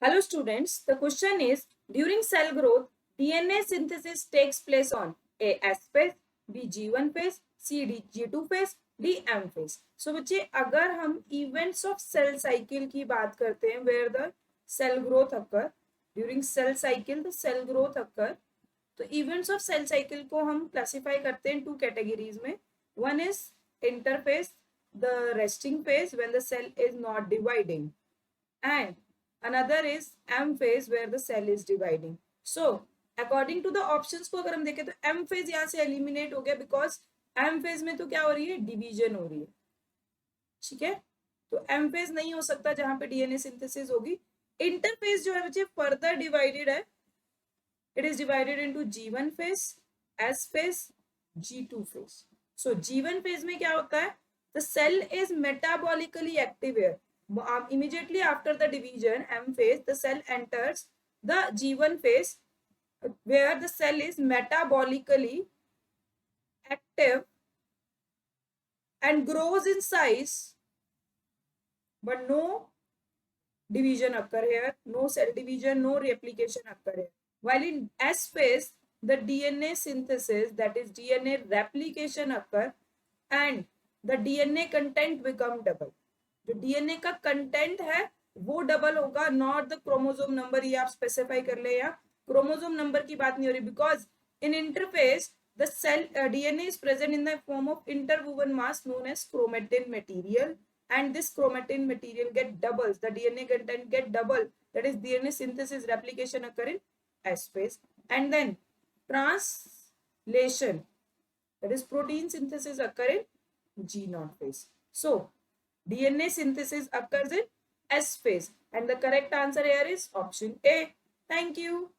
Hello students, the question is during cell growth, DNA synthesis takes place on A. S phase, B. G1 phase, C. G2 phase, D. M phase. So बच्चे अगर हम events of cell cycle की बात करते हैं where the cell growth occur, during cell cycle the cell growth occur, तो events of cell cycle को हम classify करते हैं two categories में. One is interphase, the resting phase when the cell is not dividing, and another is M phase where the cell is dividing. So according to the options को अगर हम देखें तो M phase यहाँ से eliminate हो गया because M phase में तो क्या हो रही है, division हो रही है. ठीक है, तो M phase नहीं हो सकता जहां पे DNA synthesis होगी. Interphase जो है बच्चे further divided है. It is divided into G1 phase, S phase, G2 phase. So G1 phase में क्या होता है, the cell is metabolically active here. Immediately after the division M phase, the cell enters the G1 phase where the cell is metabolically active and grows in size, but no division occur here, no cell division, no replication occur here. While in S phase, the DNA synthesis, that is DNA replication occur and the DNA content become double. जो DNA का content है वो double होगा, not the chromosome number. ये आप specify कर ले, या क्रोमोसोम नंबर की बात नहीं हो रही, because in interphase the cell DNA is present in the form of interwoven mass known as chromatin material, and this chromatin material get doubles, the DNA content get double, that is DNA synthesis replication occur in S phase, and then translation, that is protein synthesis occur in G0 phase. So DNA synthesis occurs in S phase and the correct answer here is option A. Thank you.